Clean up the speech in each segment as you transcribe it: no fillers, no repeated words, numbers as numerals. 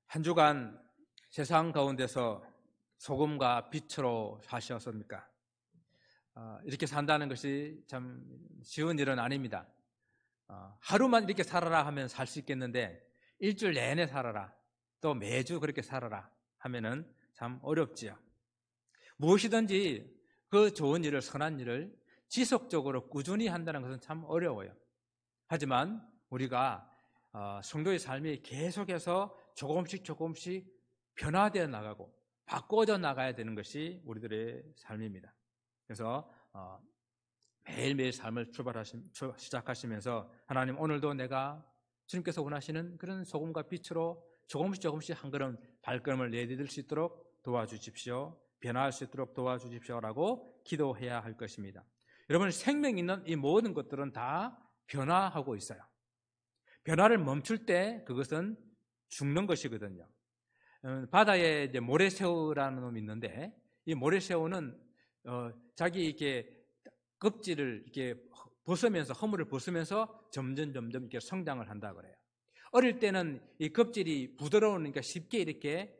한 주간 세상 가운데서 소금과 빛으로 사셨습니까? 이렇게 산다는 것이 참 쉬운 일은 아닙니다. 하루만 이렇게 살아라 하면 살 수 있겠는데 일주일 내내 살아라, 또 매주 그렇게 살아라 하면은 참 어렵지요. 무엇이든지 그 좋은 일을, 선한 일을 지속적으로 꾸준히 한다는 것은 참 어려워요. 하지만 우리가 성도의 삶이 계속해서 조금씩 변화되어 나가고 바꿔져 나가야 되는 것이 우리들의 삶입니다. 그래서 매일매일 삶을 시작하시면서 하나님, 오늘도 내가 주님께서 원하시는 그런 소금과 빛으로 조금씩 한 걸음 발걸음을 내디딜 수 있도록 도와주십시오. 변화할 수 있도록 도와주십시오라고 기도해야 할 것입니다. 여러분, 생명 있는 이 모든 것들은 다 변화하고 있어요. 변화를 멈출 때 그것은 죽는 것이거든요. 바다에 이제 모래새우라는 놈이 있는데, 이 모래새우는 자기 이렇게 껍질을 이렇게 벗으면서, 허물을 벗으면서 점점 이렇게 성장을 한다 그래요. 어릴 때는 이 껍질이 부드러우니까 쉽게 이렇게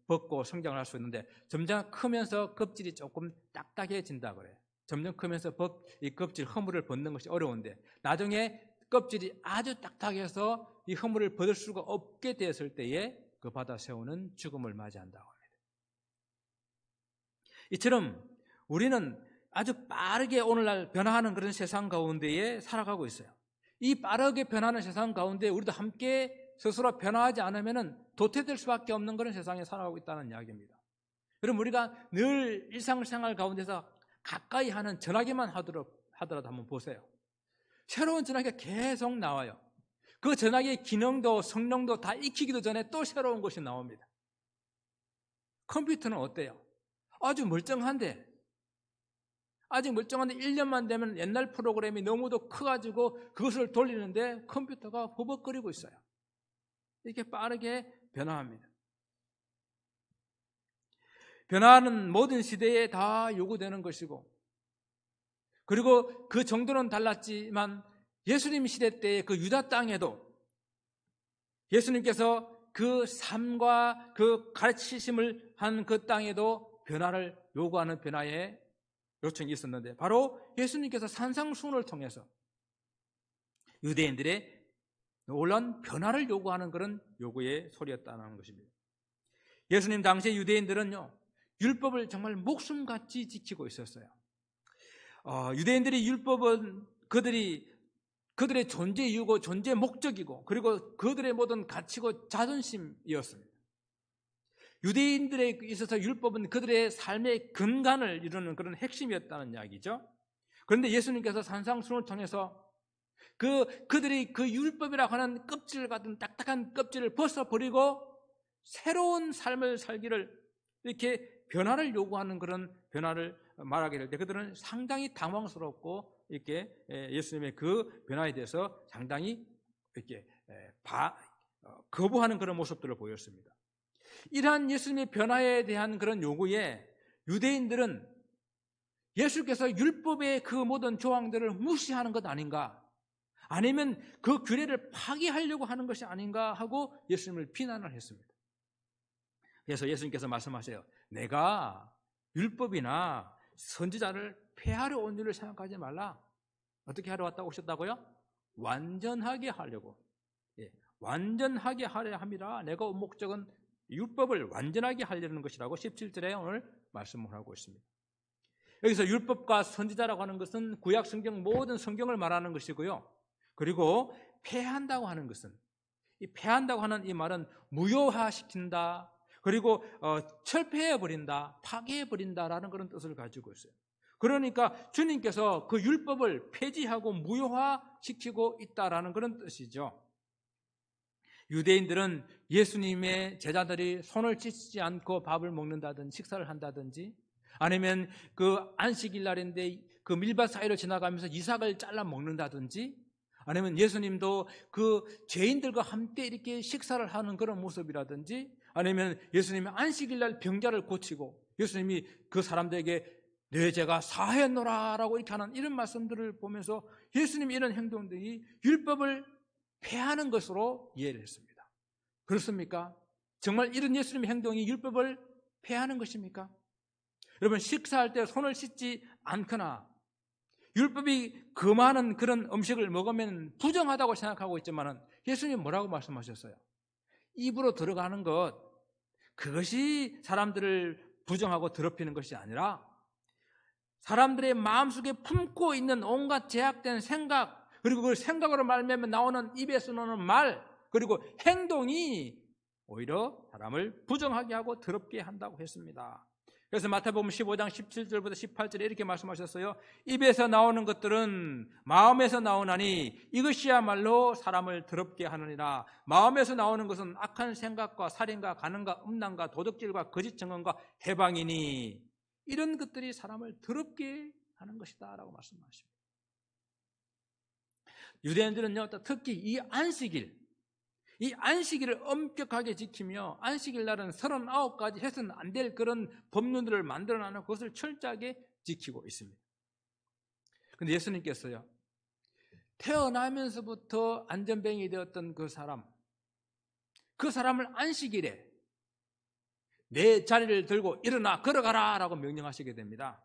벗고 성장을 할 수 있는데, 점점 크면서 껍질이 조금 딱딱해진다 그래요. 점점 크면서 이 껍질 허물을 벗는 것이 어려운데, 나중에 껍질이 아주 딱딱해서 이 허물을 벗을 수가 없게 되었을 때에 그 바다새우는 죽음을 맞이한다고 합니다. 이처럼 우리는 아주 빠르게 오늘날 변화하는 그런 세상 가운데에 살아가고 있어요. 이 빠르게 변하는 세상 가운데 우리도 함께 스스로 변화하지 않으면 도태될 수밖에 없는 그런 세상에 살아가고 있다는 이야기입니다. 여러분, 우리가 늘 일상생활 가운데서 가까이 하는 전화기만 하더라도 한번 보세요. 새로운 전화기가 계속 나와요. 그 전화기의 기능도 성능도 다 익히기도 전에 또 새로운 것이 나옵니다. 컴퓨터는 어때요? 아주 멀쩡한데, 아직 멀쩡한데 1년만 되면 옛날 프로그램이 너무도 커가지고 그것을 돌리는데 컴퓨터가 버벅거리고 있어요. 이렇게 빠르게 변화합니다. 변화는 모든 시대에 다 요구되는 것이고, 그리고 그 정도는 달랐지만 예수님 시대 때의 그 유다 땅에도 예수님께서 그 삶과 그 가르치심을 한 그 땅에도 변화를 요구하는 변화의 요청이 있었는데, 바로 예수님께서 산상수훈을 통해서 유대인들의 놀라운 변화를 요구하는 그런 요구의 소리였다는 것입니다. 예수님 당시의 유대인들은요, 율법을 정말 목숨같이 지키고 있었어요. 유대인들의 율법은 그들의 존재 이유고 존재 목적이고, 그리고 그들의 모든 가치고 자존심이었습니다. 유대인들에 있어서 율법은 그들의 삶의 근간을 이루는 그런 핵심이었다는 이야기죠. 그런데 예수님께서 산상수훈을 통해서 그들이 그 율법이라고 하는 껍질 같은 딱딱한 껍질을 벗어버리고 새로운 삶을 살기를, 이렇게 변화를 요구하는 그런 변화를 말하게 될 때 그들은 상당히 당황스럽고, 이렇게 예수님의 그 변화에 대해서 상당히 이렇게 거부하는 그런 모습들을 보였습니다. 이러한 예수님의 변화에 대한 그런 요구에 유대인들은 예수께서 율법의 그 모든 조항들을 무시하는 것 아닌가, 아니면 그 규례를 파기하려고 하는 것이 아닌가 하고 예수님을 비난을 했습니다. 그래서 예수님께서 말씀하세요. 내가 율법이나 선지자를 폐하려 온 줄을 생각하지 말라. 어떻게 하러 왔다고 오셨다고요? 완전하게 하려고. 완전하게 하려 함이라. 내가 온 목적은 율법을 완전하게 하려는 것이라고 17절에 오늘 말씀을 하고 있습니다. 여기서 율법과 선지자라고 하는 것은 구약 성경 모든 성경을 말하는 것이고요. 그리고 폐한다고 하는 것은, 이 폐한다고 하는 이 말은 무효화시킨다, 그리고 철폐해버린다, 파괴해버린다라는 그런 뜻을 가지고 있어요. 그러니까 주님께서 그 율법을 폐지하고 무효화시키고 있다라는 그런 뜻이죠. 유대인들은 예수님의 제자들이 손을 씻지 않고 밥을 먹는다든지 식사를 한다든지, 아니면 그 안식일 날인데 그 밀밭 사이로 지나가면서 이삭을 잘라 먹는다든지, 아니면 예수님도 그 죄인들과 함께 이렇게 식사를 하는 그런 모습이라든지, 아니면 예수님이 안식일 날 병자를 고치고 예수님이 그 사람들에게 내 죄가 사했노라라고 이렇게 하는 이런 말씀들을 보면서 예수님이 이런 행동들이 율법을 폐하는 것으로 이해를 했습니다. 그렇습니까? 정말 이런 예수님의 행동이 율법을 폐하는 것입니까? 여러분, 식사할 때 손을 씻지 않거나 율법이 금하는 그런 음식을 먹으면 부정하다고 생각하고 있지만 예수님 뭐라고 말씀하셨어요? 입으로 들어가는 것, 그것이 사람들을 부정하고 더럽히는 것이 아니라 사람들의 마음속에 품고 있는 온갖 제약된 생각, 그리고 그 생각으로 말미암아 나오는 입에서 나오는 말, 그리고 행동이 오히려 사람을 부정하게 하고 더럽게 한다고 했습니다. 그래서 마태복음 15장 17절부터 18절에 이렇게 말씀하셨어요. 입에서 나오는 것들은 마음에서 나오나니 이것이야말로 사람을 더럽게 하느니라. 마음에서 나오는 것은 악한 생각과 살인과 간음과 음란과 도둑질과 거짓 증언과 해방이니 이런 것들이 사람을 더럽게 하는 것이다 라고 말씀하십니다. 유대인들은요, 특히 이 안식일을 엄격하게 지키며 안식일 날은 39가지 해서는 안 될 그런 법률들을 만들어놔서 그것을 철저하게 지키고 있습니다. 그런데 예수님께서요, 태어나면서부터 안전뱅이 되었던 그 사람을 안식일에 내 자리를 들고 일어나 걸어가라 라고 명령하시게 됩니다.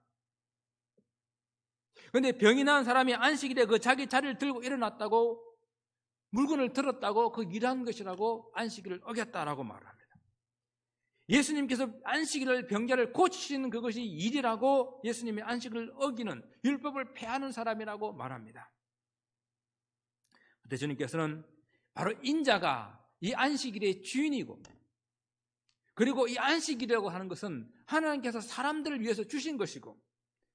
그런데 병이 난 사람이 안식일에 그 자기 자리를 들고 일어났다고, 물건을 들었다고 그 일한 것이라고 안식일을 어겼다라고 말합니다. 예수님께서 안식일을 병자를 고치시는 그것이 일이라고 예수님의 안식일을 어기는 율법을 폐하는 사람이라고 말합니다. 그때 주님께서는 바로 인자가 이 안식일의 주인이고, 그리고 이 안식일이라고 하는 것은 하나님께서 사람들을 위해서 주신 것이고,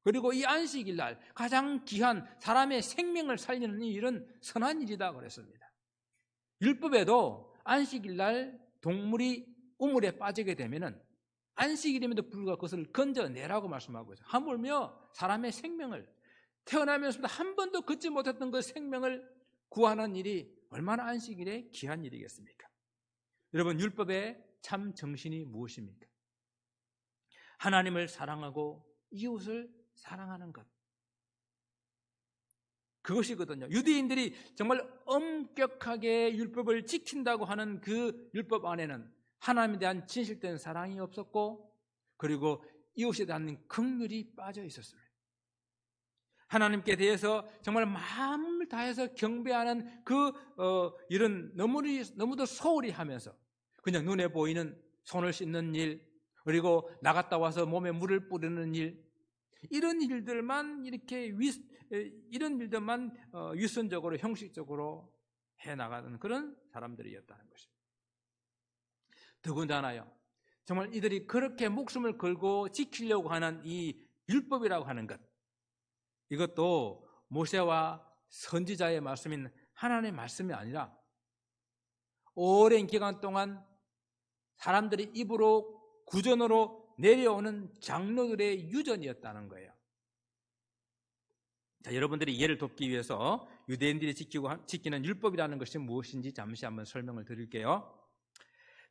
그리고 이 안식일 날 가장 귀한 사람의 생명을 살리는 이 일은 선한 일이다 그랬습니다. 율법에도 안식일 날 동물이 우물에 빠지게 되면은 안식일임에도 불구하고 그것을 건져내라고 말씀하고 있어요. 하물며 사람의 생명을, 태어나면서부터 한 번도 걷지 못했던 그 생명을 구하는 일이 얼마나 안식일에 귀한 일이겠습니까? 여러분, 율법의 참 정신이 무엇입니까? 하나님을 사랑하고 이웃을 사랑하는 것, 그것이거든요. 유대인들이 정말 엄격하게 율법을 지킨다고 하는 그 율법 안에는 하나님에 대한 진실된 사랑이 없었고, 그리고 이웃에 대한 긍휼이 빠져 있었습니다. 하나님께 대해서 정말 마음을 다해서 경배하는 그 일은 너무도 소홀히 하면서 그냥 눈에 보이는 손을 씻는 일, 그리고 나갔다 와서 몸에 물을 뿌리는 일, 이런 일들만 위선적으로, 형식적으로 해나가는 그런 사람들이었다는 것입니다. 더군다나요, 정말 이들이 그렇게 목숨을 걸고 지키려고 하는 이 율법이라고 하는 것, 이것도 모세와 선지자의 말씀인 하나님의 말씀이 아니라 오랜 기간 동안 사람들이 입으로 구전으로 내려오는 장로들의 유전이었다는 거예요. 자, 여러분들이 이해를 돕기 위해서 유대인들이 지키는 율법이라는 것이 무엇인지 잠시 한번 설명을 드릴게요.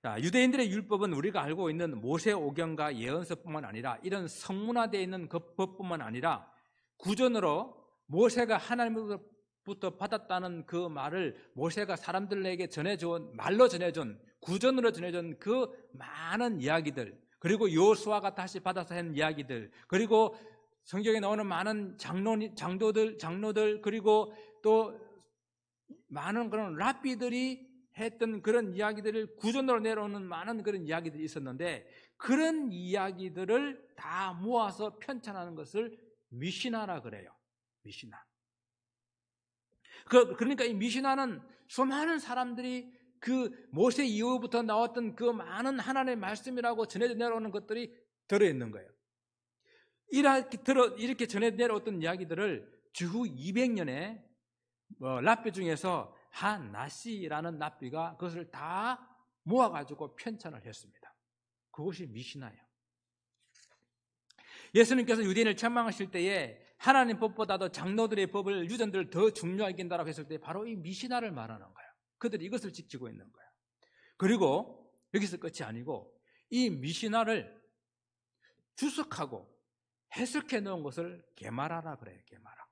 자, 유대인들의 율법은 우리가 알고 있는 모세오경과 예언서뿐만 아니라 이런 성문화되어 있는 그 법뿐만 아니라 구전으로 모세가 하나님으로부터 받았다는 그 말을 모세가 사람들에게 말로 전해준, 구전으로 전해준 그 많은 이야기들, 그리고 여호수아가 다시 받아서 한 이야기들, 그리고 성경에 나오는 많은 장로들, 그리고 또 많은 그런 랍비들이 했던 그런 이야기들을 구전으로 내려오는 많은 그런 이야기들이 있었는데, 그런 이야기들을 다 모아서 편찬하는 것을 미시나라 그래요. 미시나. 그러니까 이 미시나는 수많은 사람들이 그 모세 이후부터 나왔던 그 많은 하나님의 말씀이라고 전해져 내려오는 것들이 들어있는 거예요. 이렇게 전해 내려왔던 이야기들을 주후 200년에 랍비 중에서 한 나시라는 랍비가 그것을 다 모아가지고 편찬을 했습니다. 그것이 미시나예요. 예수님께서 유대인을 책망하실 때에 하나님 법보다도 장로들의 법을, 유전들을 더 중요하게 여긴다라고 했을 때 바로 이 미시나를 말하는 거예요. 그들이 이것을 지키고 있는 거예요. 그리고 여기서 끝이 아니고 이 미시나를 주석하고 해석해 놓은 것을 게마라라 그래요. 게마라.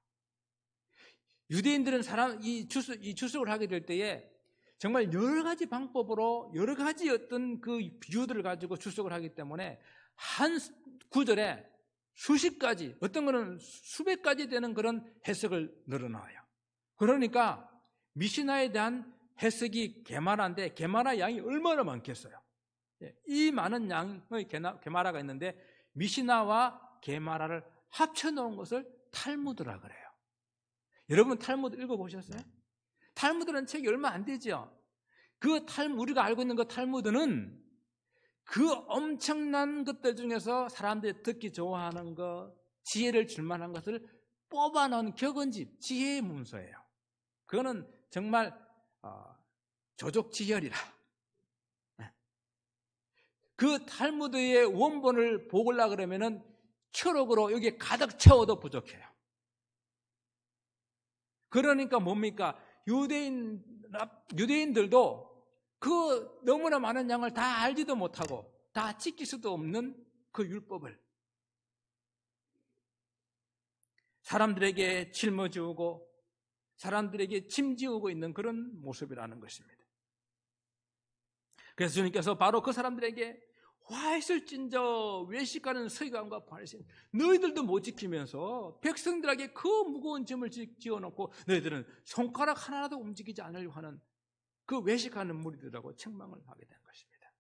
유대인들은 이 주석을 하게 될 때에 정말 여러 가지 방법으로 여러 가지 어떤 그 비유들을 가지고 출석을 하기 때문에 한 구절에 수십 가지, 어떤 거는 수백 가지 되는 그런 해석을 늘어놔요. 그러니까 미시나에 대한 해석이 게마라인데 게마라 양이 얼마나 많겠어요. 이 많은 양의 게마라가 있는데 미시나와 게마라를 합쳐놓은 것을 탈무드라 그래요. 여러분 탈무드 읽어보셨어요? 탈무드라는 책이 얼마 안 되죠. 우리가 알고 있는 그 탈무드는 그 엄청난 것들 중에서 사람들이 듣기 좋아하는 것, 지혜를 줄 만한 것을 뽑아놓은 격언집, 지혜의 문서예요. 그거는 정말 조족지혈이라. 그 탈무드의 원본을 보려고 그러면은 초록으로 여기에 가득 채워도 부족해요. 그러니까 뭡니까? 유대인들도 그 너무나 많은 양을 다 알지도 못하고 다 지킬 수도 없는 그 율법을 사람들에게 짊어지우고 사람들에게 짐지우고 있는 그런 모습이라는 것입니다. 그래서 주님께서 바로 그 사람들에게 화 있을진저 외식하는 서기관과 바리새인 너희들도 못 지키면서 백성들에게 그 무거운 짐을 지어놓고 너희들은 손가락 하나라도 움직이지 않으려고 하는 그 외식하는 무리들하고 책망을 하게 된 것입니다.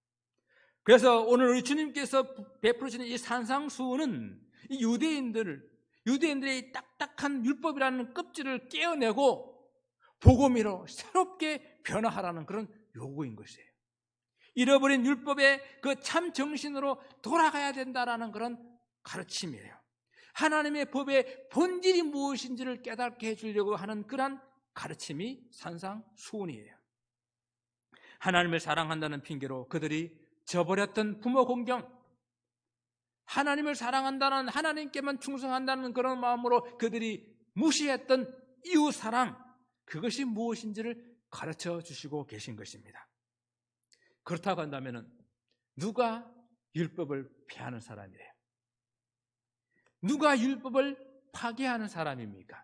그래서 오늘 우리 주님께서 베풀으시는 이 산상수훈은 이 유대인들의 딱딱한 율법이라는 껍질을 깨어내고 복음으로 새롭게 변화하라는 그런 요구인 것이에요. 잃어버린 율법의 그 참 정신으로 돌아가야 된다라는 그런 가르침이에요. 하나님의 법의 본질이 무엇인지를 깨닫게 해주려고 하는 그런 가르침이 산상수훈이에요. 하나님을 사랑한다는 핑계로 그들이 저버렸던 부모 공경, 하나님을 사랑한다는, 하나님께만 충성한다는 그런 마음으로 그들이 무시했던 이웃 사랑, 그것이 무엇인지를 가르쳐 주시고 계신 것입니다. 그렇다고 한다면 누가 율법을 폐하는 사람이에요? 누가 율법을 파괴하는 사람입니까?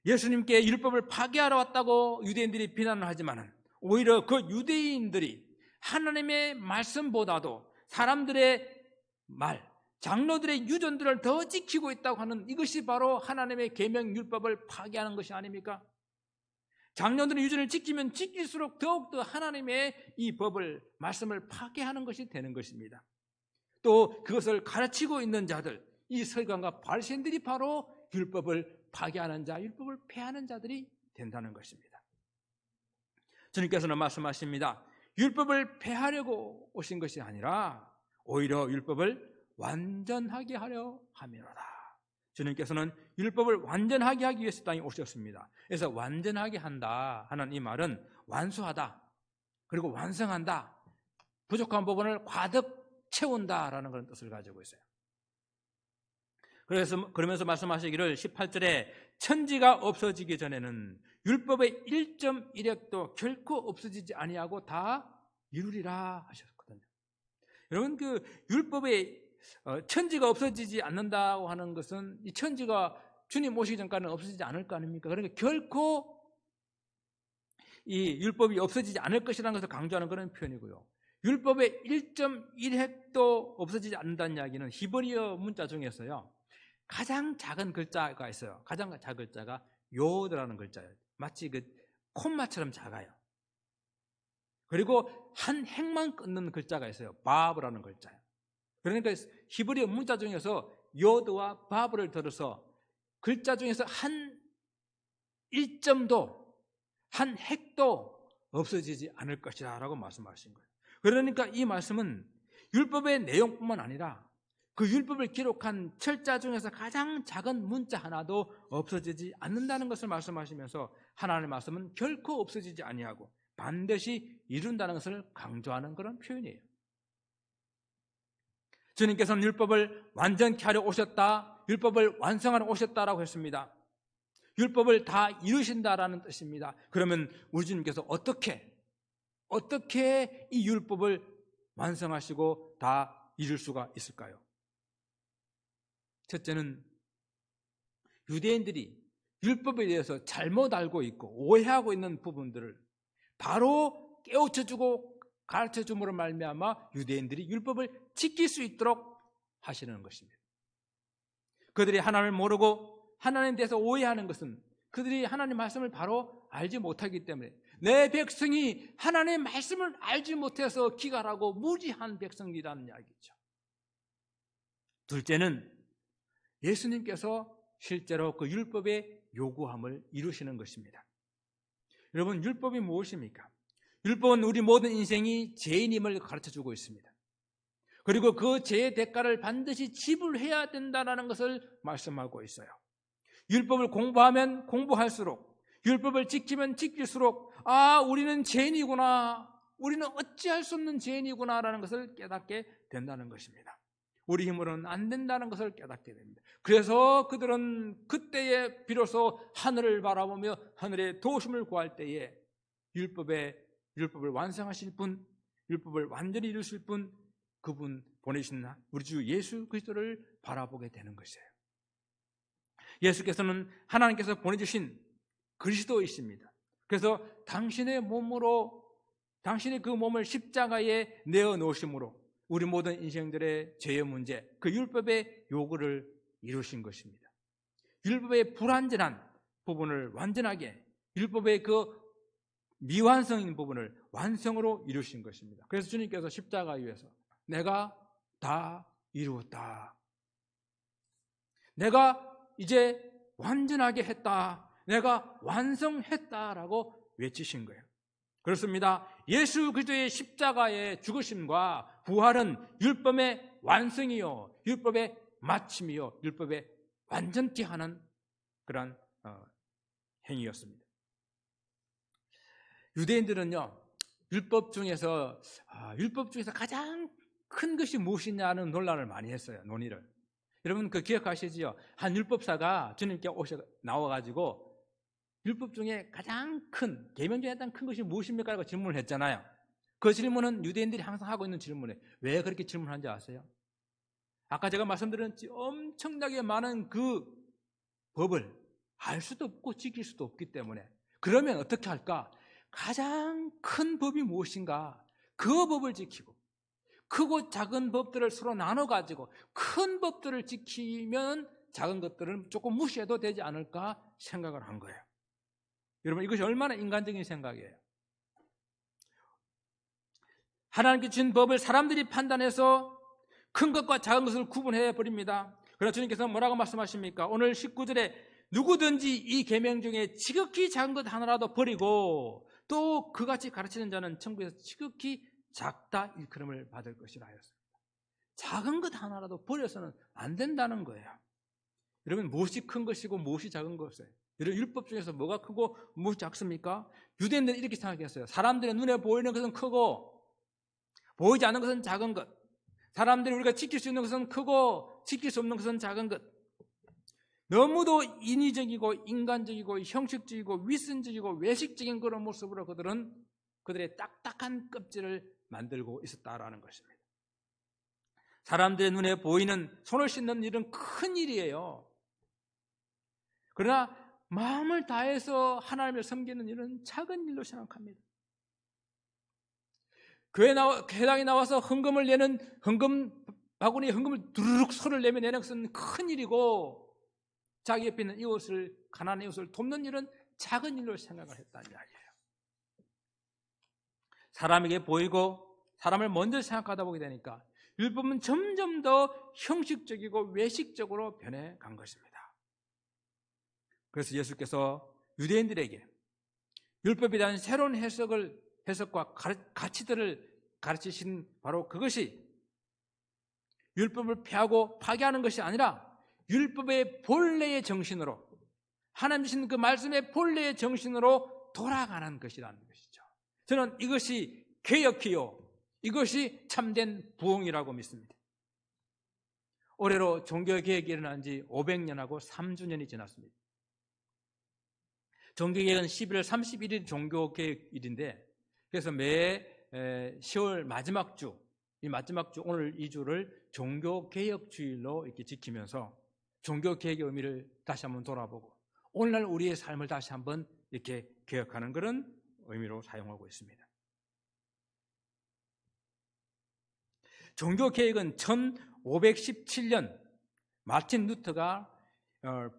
예수님께 율법을 파괴하러 왔다고 유대인들이 비난을 하지만 오히려 그 유대인들이 하나님의 말씀보다도 사람들의 말, 장로들의 유전들을 더 지키고 있다고 하는 이것이 바로 하나님의 계명 율법을 파괴하는 것이 아닙니까? 장로들의 유전을 지키면 지킬수록 더욱더 하나님의 이 법을, 말씀을 파괴하는 것이 되는 것입니다. 또 그것을 가르치고 있는 자들, 이 서기관과 바리새인들이 바로 율법을 파괴하는 자, 율법을 폐하는 자들이 된다는 것입니다. 주님께서는 말씀하십니다. 율법을 폐하려고 오신 것이 아니라 오히려 율법을 완전하게 하려 함이로다. 주님께서는 율법을 완전하게 하기 위해서 땅에 오셨습니다. 그래서 완전하게 한다 하는 이 말은 완수하다, 그리고 완성한다, 부족한 부분을 가득 채운다라는 그런 뜻을 가지고 있어요. 그러면서 말씀하시기를 18절에 천지가 없어지기 전에는 율법의 1.1획도 결코 없어지지 아니하고 다 이루리라 하셨거든요. 여러분, 그 율법의 천지가 없어지지 않는다고 하는 것은 이 천지가 주님 오시기 전까지는 없어지지 않을 거 아닙니까? 그러니까 결코 이 율법이 없어지지 않을 것이라는 것을 강조하는 그런 표현이고요. 율법의 1.1획도 없어지지 않는다는 이야기는 히브리어 문자 중에서요, 가장 작은 글자가 있어요. 가장 작은 글자가 요드라는 글자예요. 마치 그 콤마처럼 작아요. 그리고 한 획만 끊는 글자가 있어요. 바브라는 글자예요. 그러니까 히브리어 문자 중에서 요드와 바브를 들어서 글자 중에서 한 1점도, 한 획도 없어지지 않을 것이다 라고 말씀하신 거예요. 그러니까 이 말씀은 율법의 내용뿐만 아니라 그 율법을 기록한 철자 중에서 가장 작은 문자 하나도 없어지지 않는다는 것을 말씀하시면서 하나님의 말씀은 결코 없어지지 아니하고 반드시 이룬다는 것을 강조하는 그런 표현이에요. 주님께서는 율법을 완전케 하려 오셨다, 율법을 완성하러 오셨다라고 했습니다. 율법을 다 이루신다라는 뜻입니다. 그러면 우리 주님께서 어떻게 이 율법을 완성하시고 다 이룰 수가 있을까요? 첫째는 유대인들이 율법에 대해서 잘못 알고 있고 오해하고 있는 부분들을 바로 깨우쳐주고 가르쳐줌으로 말미암아 유대인들이 율법을 지킬 수 있도록 하시는 것입니다. 그들이 하나님을 모르고 하나님에 대해서 오해하는 것은 그들이 하나님의 말씀을 바로 알지 못하기 때문에 내 백성이 하나님의 말씀을 알지 못해서 기갈하고 무지한 백성이라는 이야기죠. 둘째는 예수님께서 실제로 그 율법의 요구함을 이루시는 것입니다. 여러분, 율법이 무엇입니까? 율법은 우리 모든 인생이 죄인임을 가르쳐주고 있습니다. 그리고 그 죄의 대가를 반드시 지불해야 된다는 것을 말씀하고 있어요. 율법을 공부하면 공부할수록, 율법을 지키면 지킬수록 우리는 죄인이구나, 우리는 어찌할 수 없는 죄인이구나라는 것을 깨닫게 된다는 것입니다. 우리 힘으로는 안 된다는 것을 깨닫게 됩니다. 그래서 그들은 그때에 비로소 하늘을 바라보며 하늘의 도우심을 구할 때에 율법을 완성하실 분, 율법을 완전히 이루실 분, 그분 보내신 우리 주 예수 그리스도를 바라보게 되는 것이에요. 예수께서는 하나님께서 보내주신 그리스도이십니다. 그래서 당신의 그 몸을 십자가에 내어 놓으심으로 우리 모든 인생들의 죄의 문제, 그 율법의 요구를 이루신 것입니다. 율법의 불완전한 부분을 완전하게, 율법의 그 미완성인 부분을 완성으로 이루신 것입니다. 그래서 주님께서 십자가 위에서 내가 다 이루었다, 내가 이제 완전하게 했다, 내가 완성했다라고 외치신 거예요. 그렇습니다. 예수 그리스도의 십자가의 죽으심과 부활은 율법의 완성이요, 율법의 마침이요, 율법의 완전케 하는 그런 행위였습니다. 유대인들은요, 율법 중에서 가장 큰 것이 무엇이냐는 논란을 많이 했어요. 논의를. 여러분 그 기억하시지요? 한 율법사가 주님께 나와가지고 율법 중에 가장 큰, 계명 중에 가장 큰 것이 무엇입니까? 라고 질문을 했잖아요. 그 질문은 유대인들이 항상 하고 있는 질문이에요. 왜 그렇게 질문하는지 아세요? 아까 제가 말씀드렸지, 엄청나게 많은 그 법을 알 수도 없고 지킬 수도 없기 때문에, 그러면 어떻게 할까? 가장 큰 법이 무엇인가? 그 법을 지키고, 크고 작은 법들을 서로 나눠가지고 큰 법들을 지키면 작은 것들은 조금 무시해도 되지 않을까 생각을 한 거예요. 여러분, 이것이 얼마나 인간적인 생각이에요. 하나님께 주신 법을 사람들이 판단해서 큰 것과 작은 것을 구분해 버립니다. 그러나 주님께서 뭐라고 말씀하십니까? 오늘 19절에 누구든지 이 계명 중에 지극히 작은 것 하나라도 버리고 또 그같이 가르치는 자는 천국에서 지극히 작다 일컬음을 받을 것이라 하였습니다. 작은 것 하나라도 버려서는 안 된다는 거예요. 여러분, 무엇이 큰 것이고 무엇이 작은 것이에요? 여러분, 율법 중에서 뭐가 크고 무엇이 작습니까? 유대인들은 이렇게 생각했어요. 사람들의 눈에 보이는 것은 크고 보이지 않는 것은 작은 것, 사람들이 우리가 지킬 수 있는 것은 크고 지킬 수 없는 것은 작은 것, 너무도 인위적이고 인간적이고 형식적이고 위선적이고 외식적인 그런 모습으로 그들은 그들의 딱딱한 껍질을 만들고 있었다라는 것입니다. 사람들의 눈에 보이는 손을 씻는 일은 큰 일이에요. 그러나 마음을 다해서 하나님을 섬기는 일은 작은 일로 생각합니다. 회당에 나와서 헌금을 내는 헌금 바구니에 헌금을 두루룩 손을 내면 내는 것은 큰 일이고, 자기 옆에 있는 이웃을, 가난한 이웃을 돕는 일은 작은 일로 생각을 했다는 이야기예요. 사람에게 보이고 사람을 먼저 생각하다 보게 되니까 율법은 점점 더 형식적이고 외식적으로 변해간 것입니다. 그래서 예수께서 유대인들에게 율법에 대한 새로운 해석과 가치들을 가르치신 바로 그것이 율법을 폐하고 파괴하는 것이 아니라 율법의 본래의 정신으로, 하나님 주신 그 말씀의 본래의 정신으로 돌아가는 것이라는 것이죠. 저는 이것이 개혁이요, 이것이 참된 부흥이라고 믿습니다. 올해로 종교개혁이 일어난 지 500년하고 3주년이 지났습니다. 종교개혁은 11월 31일 종교개혁일인데, 그래서 매 10월 마지막 주, 이 마지막 주 오늘 2주를 종교개혁주일로 이렇게 지키면서 종교개혁의 의미를 다시 한번 돌아보고 오늘날 우리의 삶을 다시 한번 이렇게 기억하는 그런 의미로 사용하고 있습니다. 종교개혁은 1517년 마틴 루터가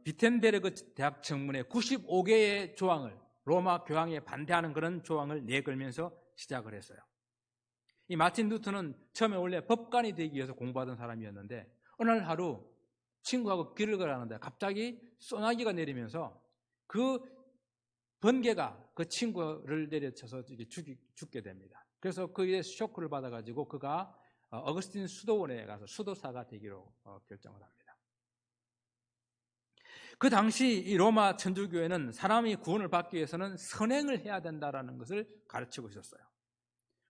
비텐베르그 대학 청문회 95개의 조항을, 로마 교황에 반대하는 그런 조항을 내걸면서 시작을 했어요. 이 마틴 루터는 처음에 원래 법관이 되기 위해서 공부하던 사람이었는데 어느 날 하루 친구하고 길을 걸어가는데 갑자기 소나기가 내리면서 그 번개가 그 친구를 내려쳐서 죽게 됩니다. 그래서 그에 쇼크를 받아가지고 그가 어거스틴 수도원에 가서 수도사가 되기로 결정을 합니다. 그 당시 이 로마 천주교회는 사람이 구원을 받기 위해서는 선행을 해야 된다는 것을 가르치고 있었어요.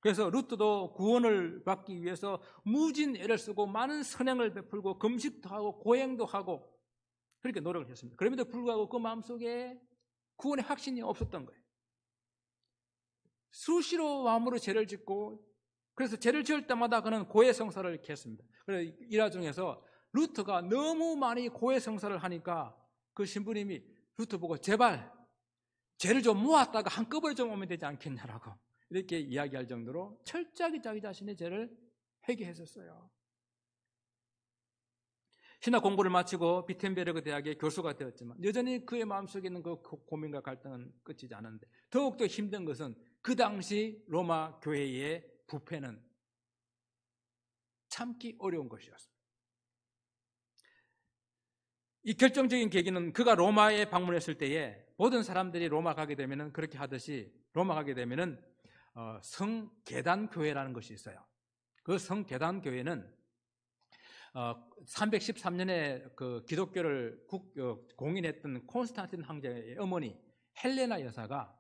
그래서 루터도 구원을 받기 위해서 무진 애를 쓰고 많은 선행을 베풀고 금식도 하고 고행도 하고 그렇게 노력을 했습니다. 그럼에도 불구하고 그 마음속에 구원의 확신이 없었던 거예요. 수시로 마음으로 죄를 짓고, 그래서 죄를 지을 때마다 그는 고해성사를 이렇게 했습니다. 그래서 일화 중에서 루터가 너무 많이 고해성사를 하니까 그 신부님이 루터 보고 제발 죄를 좀 모았다가 한꺼번에 좀 오면 되지 않겠냐라고 이렇게 이야기할 정도로 철저하게 자기 자신의 죄를 회개했었어요. 신학 공부를 마치고 비텐베르그 대학의 교수가 되었지만 여전히 그의 마음속에 있는 그 고민과 갈등은 끝이지 않았는데 더욱더 힘든 것은 그 당시 로마 교회의 부패는 참기 어려운 것이었습니다. 이 결정적인 계기는 그가 로마에 방문했을 때에 모든 사람들이 로마 가게 되면은 그렇게 하듯이 로마 가게 되면은 성계단교회라는 것이 있어요. 그 성계단교회는 313년에 그 기독교를 공인했던 콘스탄틴 황제의 어머니 헬레나 여사가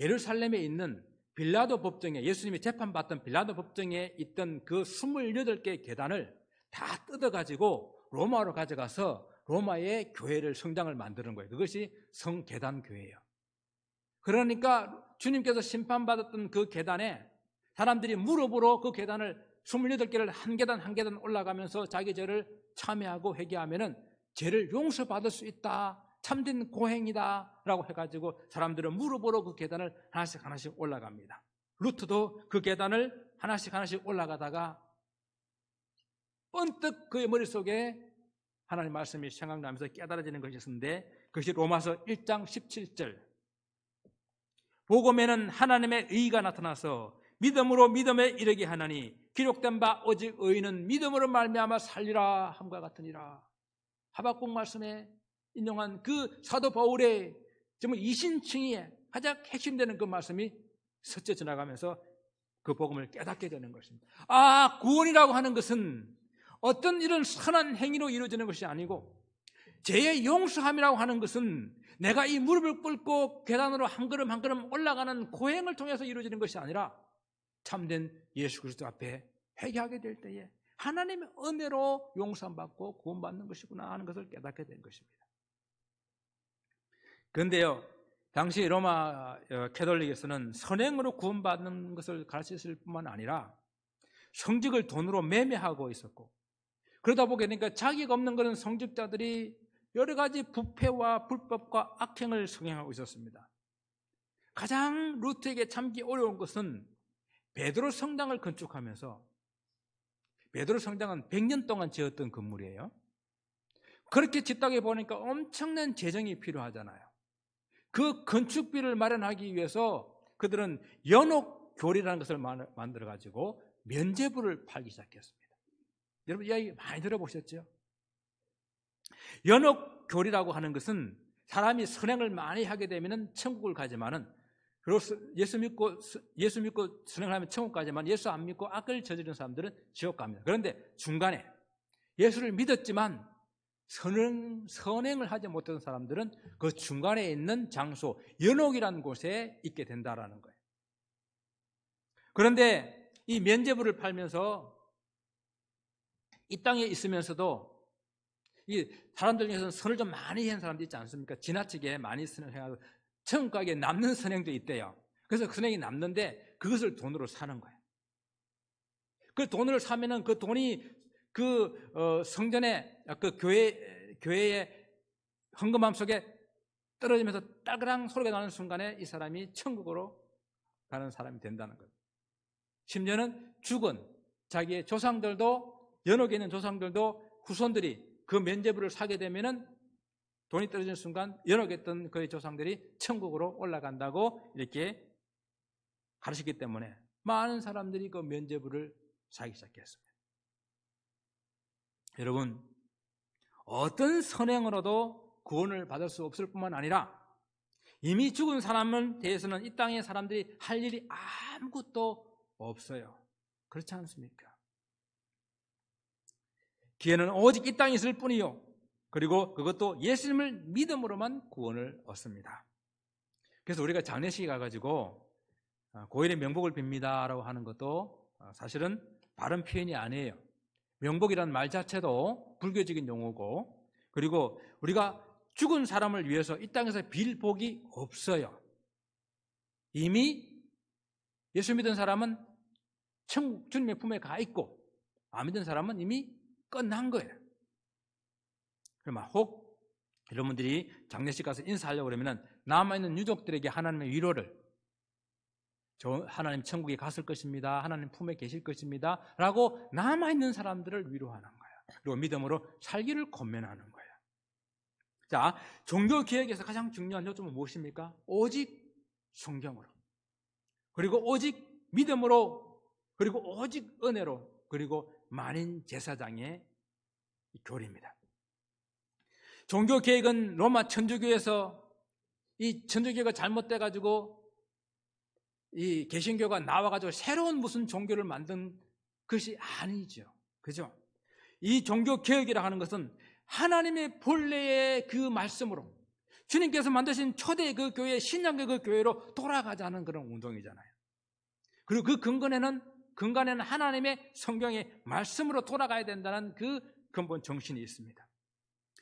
예루살렘에 있는 빌라도 법정에, 예수님이 재판받던 빌라도 법정에 있던 그 28개의 계단을 다 뜯어가지고 로마로 가져가서 로마의 교회를, 성당을 만드는 거예요. 그것이 성계단교회예요. 그러니까 주님께서 심판받았던 그 계단에 사람들이 무릎으로 그 계단을 28개를 한 계단 한 계단 올라가면서 자기 죄를 참회하고 회개하면은 죄를 용서받을 수 있다, 참된 고행이다 라고 해가지고 사람들은 무릎으로 그 계단을 하나씩 하나씩 올라갑니다. 루터도 그 계단을 하나씩 하나씩 올라가다가 번뜩 그의 머릿속에 하나님 말씀이 생각나면서 깨달아지는 것이 있었는데 그것이 로마서 1장 17절, 복음에는 하나님의 의가 나타나서 믿음으로 믿음에 이르게 하나니 기록된 바 오직 의인은 믿음으로 말미암아 살리라 함과 같으니라. 하박국 말씀에 인용한 그 사도 바울의 정말 이신칭의에 가장 핵심되는 그 말씀이 스쳐 지나가면서 그 복음을 깨닫게 되는 것입니다. 아, 구원이라고 하는 것은 어떤 이런 선한 행위로 이루어지는 것이 아니고 죄의 용서함이라고 하는 것은 내가 이 무릎을 꿇고 계단으로 한 걸음 한 걸음 올라가는 고행을 통해서 이루어지는 것이 아니라 참된 예수 그리스도 앞에 회개하게 될 때에 하나님의 은혜로 용서받고 구원받는 것이구나 하는 것을 깨닫게 된 것입니다. 그런데요, 당시 로마 캐톨릭에서는 선행으로 구원받는 것을 가르쳤을 뿐만 아니라 성직을 돈으로 매매하고 있었고, 그러다 보게 되니까 자기가 없는 그런 성직자들이 여러 가지 부패와 불법과 악행을 성행하고 있었습니다. 가장 루터에게 참기 어려운 것은 베드로 성당을 건축하면서, 베드로 성당은 100년 동안 지었던 건물이에요. 그렇게 짓다가 보니까 엄청난 재정이 필요하잖아요. 그 건축비를 마련하기 위해서 그들은 연옥교리라는 것을 만들어가지고 면죄부를 팔기 시작했습니다. 여러분 이야기 많이 들어보셨죠? 연옥교리라고 하는 것은 사람이 선행을 많이 하게 되면 천국을 가지만은, 그리고 예수 믿고 선행을 하면 천국 가지만 예수 안 믿고 악을 저지르는 사람들은 지옥 갑니다. 그런데 중간에 예수를 믿었지만 선행을 하지 못했던 사람들은 그 중간에 있는 장소, 연옥이라는 곳에 있게 된다라는 거예요. 그런데 이 면죄부를 팔면서 이 땅에 있으면서도 이 사람들 중에서는 선을 좀 많이 한 사람도 있지 않습니까? 지나치게 많이 선을 해가지고 천국 가기에 남는 선행도 있대요. 그래서 그 선행이 남는데 그것을 돈으로 사는 거예요. 그 돈을 사면은 그 돈이 그 성전에 그 교회의 헌금함 속에 떨어지면서 따그랑 소리가 나는 순간에 이 사람이 천국으로 가는 사람이 된다는 거예요. 심지어는 죽은 자기의 조상들도, 연옥에 있는 조상들도 후손들이 그 면죄부를 사게 되면은 돈이 떨어지는 순간 연옥에 있던 그의 조상들이 천국으로 올라간다고 이렇게 가르치기 때문에 많은 사람들이 그 면죄부를 사기 시작했습니다. 여러분, 어떤 선행으로도 구원을 받을 수 없을 뿐만 아니라 이미 죽은 사람에 대해서는 이 땅의 사람들이 할 일이 아무것도 없어요. 그렇지 않습니까? 기회는 오직 이 땅에 있을 뿐이요, 그리고 그것도 예수님을 믿음으로만 구원을 얻습니다. 그래서 우리가 장례식에 가가지고 고인의 명복을 빕니다라고 하는 것도 사실은 바른 표현이 아니에요. 명복이라는 말 자체도 불교적인 용어고, 그리고 우리가 죽은 사람을 위해서 이 땅에서 빌 복이 없어요. 이미 예수 믿은 사람은 천국 주님의 품에 가 있고, 안 믿은 사람은 이미 끝난 거예요. 그러면 혹 여러분들이 장례식 가서 인사하려고 그러면 남아있는 유족들에게 하나님의 위로를, 저 하나님 천국에 갔을 것입니다, 하나님 품에 계실 것입니다 라고 남아있는 사람들을 위로하는 거예요. 그리고 믿음으로 살기를 권면하는 거예요. 자, 종교개혁에서 가장 중요한 요점은 무엇입니까? 오직 성경으로, 그리고 오직 믿음으로, 그리고 오직 은혜로, 그리고 만인 제사장의 교리입니다. 종교개혁은 로마 천주교에서 이 천주교가 잘못돼가지고 이 개신교가 나와가지고 새로운 무슨 종교를 만든 것이 아니죠. 그죠? 이 종교개혁이라 하는 것은 하나님의 본래의 그 말씀으로, 주님께서 만드신 초대 그 교회, 신약의 그 교회로 돌아가자는 그런 운동이잖아요. 그리고 그 근간에는 하나님의 성경의 말씀으로 돌아가야 된다는 그 근본 정신이 있습니다.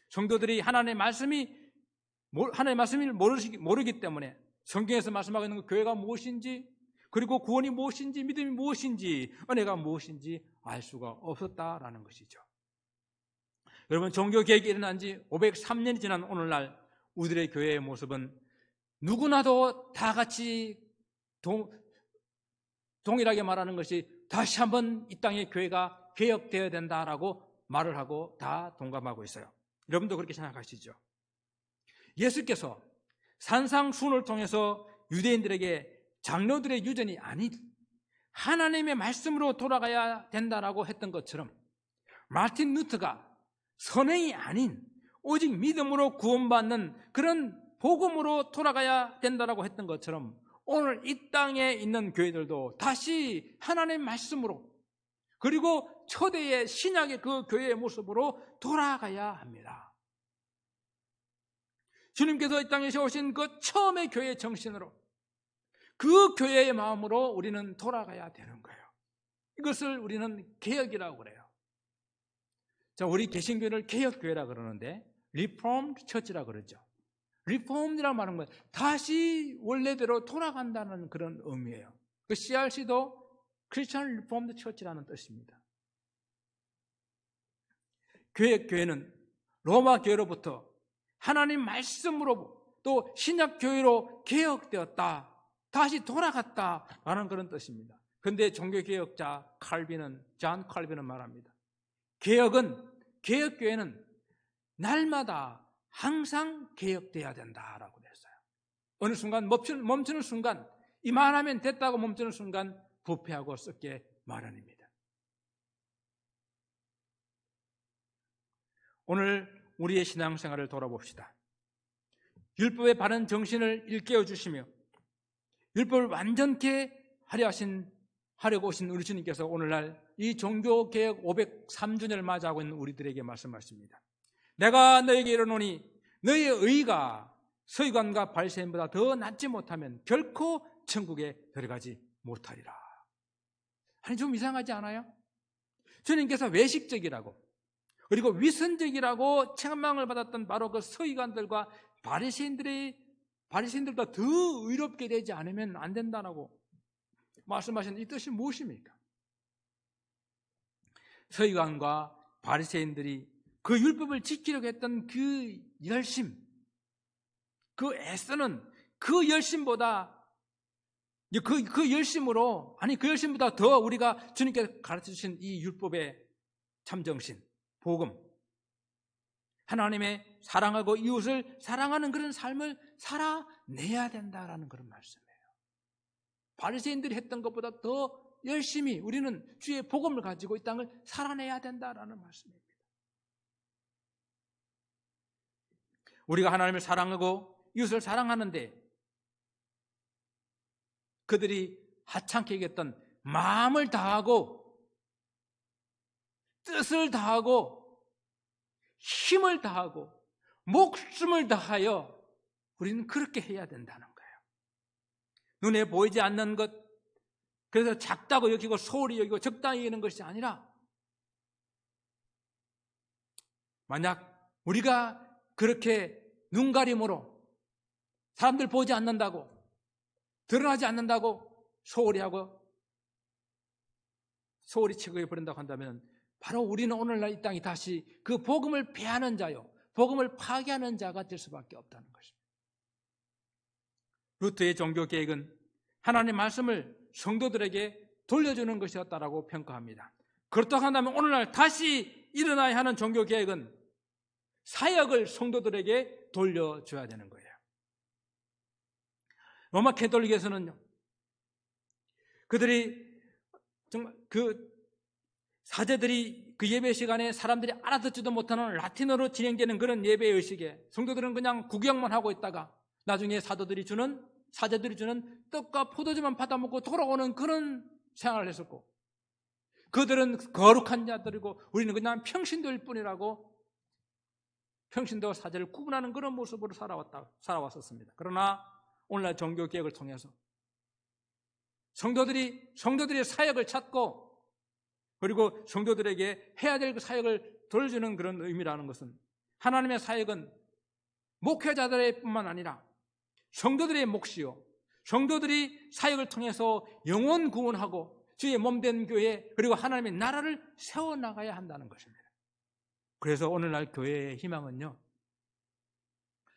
성도들이 하나님의 말씀을 모르기 때문에 성경에서 말씀하고 있는 그 교회가 무엇인지, 그리고 구원이 무엇인지, 믿음이 무엇인지, 은혜가 무엇인지 알 수가 없었다라는 것이죠. 여러분, 종교개혁이 일어난 지 503년이 지난 오늘날 우리들의 교회의 모습은 누구나도 다 같이 동일하게 말하는 것이 다시 한번 이 땅의 교회가 개혁되어야 된다라고 말을 하고 다 동감하고 있어요. 여러분도 그렇게 생각하시죠? 예수께서 산상수훈을 통해서 유대인들에게 장로들의 유전이 아닌 하나님의 말씀으로 돌아가야 된다라고 했던 것처럼, 마틴 루터가 선행이 아닌 오직 믿음으로 구원받는 그런 복음으로 돌아가야 된다라고 했던 것처럼, 오늘 이 땅에 있는 교회들도 다시 하나님의 말씀으로, 그리고 초대의 신약의 그 교회의 모습으로 돌아가야 합니다. 주님께서 이 땅에 오신 그 처음의 교회의 정신으로, 그 교회의 마음으로 우리는 돌아가야 되는 거예요. 이것을 우리는 개혁이라고 그래요. 자, 우리 개신교를 개혁교회라 그러는데 Reformed Church라 그러죠. Reformed라는 말은 뭐예요? 다시 원래대로 돌아간다는 그런 의미예요. 그 CRC도 Christian Reformed Church라는 뜻입니다. 교회는 로마 교회로부터 하나님 말씀으로 또 신약 교회로 개혁되었다, 다시 돌아갔다라는 그런 뜻입니다. 그런데 종교개혁자 존 칼빈은 말합니다. 개혁교회는 날마다 항상 개혁돼야 된다라고 했어요. 어느 순간 멈추는 순간, 이만하면 됐다고 멈추는 순간 부패하고 썩게 마련입니다. 오늘 우리의 신앙생활을 돌아봅시다. 율법의 바른 정신을 일깨워 주시며 율법을 완전케 하려고 오신 우리 주님께서 오늘날 이 종교개혁 503주년을 맞이하고 있는 우리들에게 말씀하십니다. 내가 너에게 이르노니 너의 의가 서기관과 바리새인보다 더 낫지 못하면 결코 천국에 들어가지 못하리라. 아니, 좀 이상하지 않아요? 주님께서 외식적이라고, 그리고 위선적이라고 책망을 받았던 바로 그 서기관들과 바리새인들보다 더 의롭게 되지 않으면 안 된다라고 말씀하신 이 뜻이 무엇입니까? 서기관과 바리새인들이 그 율법을 지키려고 했던 그 열심, 그 애쓰는 그 열심보다 그 열심으로 그 열심보다 더 우리가 주님께서 가르쳐 주신 이 율법의 참정신, 복음, 하나님의 사랑하고 이웃을 사랑하는 그런 삶을 살아내야 된다라는 그런 말씀이에요. 바리새인들이 했던 것보다 더 열심히 우리는 주의 복음을 가지고 이 땅을 살아내야 된다라는 말씀입니다. 우리가 하나님을 사랑하고 이웃을 사랑하는데 그들이 하찮게 여겼던 마음을 다하고 뜻을 다하고 힘을 다하고 목숨을 다하여 우리는 그렇게 해야 된다는 거예요. 눈에 보이지 않는 것, 그래서 작다고 여기고 소홀히 여기고 적당히 여기는 것이 아니라 만약 우리가 그렇게 눈가림으로 사람들 보지 않는다고 드러나지 않는다고 소홀히 하고 소홀히 치고 버린다고 한다면 바로 우리는 오늘날 이 땅이 다시 그 복음을 배하는 자요, 복음을 파괴하는 자가 될 수밖에 없다는 것입니다. 루트의 종교 계획은 하나님의 말씀을 성도들에게 돌려주는 것이었다라고 평가합니다. 그렇다고 한다면 오늘날 다시 일어나야 하는 종교 계획은 사역을 성도들에게 돌려줘야 되는 거예요. 로마 캐톨릭에서는요, 그들이 정말 사제들이 그 예배 시간에 사람들이 알아듣지도 못하는 라틴어로 진행되는 그런 예배 의식에 성도들은 그냥 구경만 하고 있다가 나중에 사제들이 주는 떡과 포도주만 받아먹고 돌아오는 그런 생활을 했었고, 그들은 거룩한 자들이고 우리는 그냥 평신도일 뿐이라고 평신도와 사제를 구분하는 그런 모습으로 살아왔었습니다. 그러나 오늘날 종교개혁을 통해서 성도들이 사역을 찾고 그리고 성도들에게 해야 될 그 사역을 돌려주는 그런 의미라는 것은 하나님의 사역은 목회자들의 뿐만 아니라 성도들의 몫이요, 성도들이 사역을 통해서 영혼 구원하고 주의 몸된 교회 그리고 하나님의 나라를 세워나가야 한다는 것입니다. 그래서 오늘날 교회의 희망은요,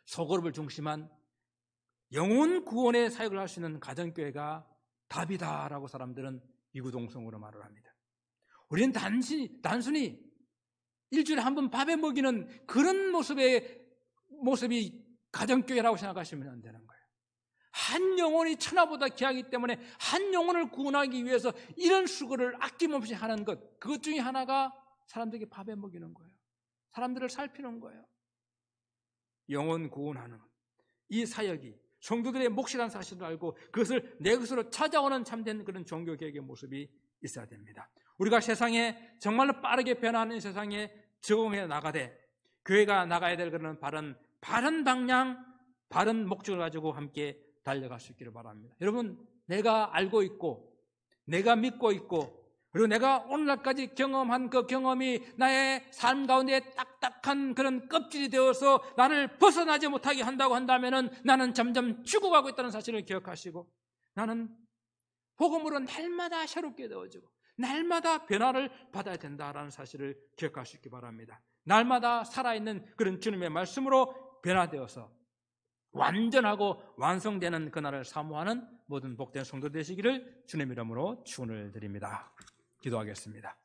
소그룹을 중심한 영혼 구원의 사역을 할 수 있는 가정교회가 답이다라고 사람들은 이구동성으로 말을 합니다. 우리는 단순히 일주일에 한 번 밥에 먹이는 그런 모습이 가정교회라고 생각하시면 안 되는 거예요. 한 영혼이 천하보다 귀하기 때문에 한 영혼을 구원하기 위해서 이런 수고를 아낌없이 하는 것, 그것 중에 하나가 사람들에게 밥에 먹이는 거예요. 사람들을 살피는 거예요. 영혼 구원하는 이 사역이 성도들의 몫이라는 사실을 알고 그것을 내 것으로 찾아오는 참된 그런 종교개혁의 모습이 있어야 됩니다. 우리가 세상에 정말로 빠르게 변하는 세상에 적응해 나가되 교회가 나가야 될 그런 바른 방향, 바른 목적을 가지고 함께 달려갈 수 있기를 바랍니다. 여러분, 내가 알고 있고 내가 믿고 있고 그리고 내가 오늘날까지 경험한 그 경험이 나의 삶 가운데 딱딱한 그런 껍질이 되어서 나를 벗어나지 못하게 한다고 한다면 나는 점점 죽어가고 있다는 사실을 기억하시고 나는 복음으로 날마다 새롭게 되어지고 날마다 변화를 받아야 된다는 사실을 기억할 수 있기 바랍니다. 날마다 살아있는 그런 주님의 말씀으로 변화되어서 완전하고 완성되는 그날을 사모하는 모든 복된 성도 되시기를 주님 이름으로 축원을 드립니다. 기도하겠습니다.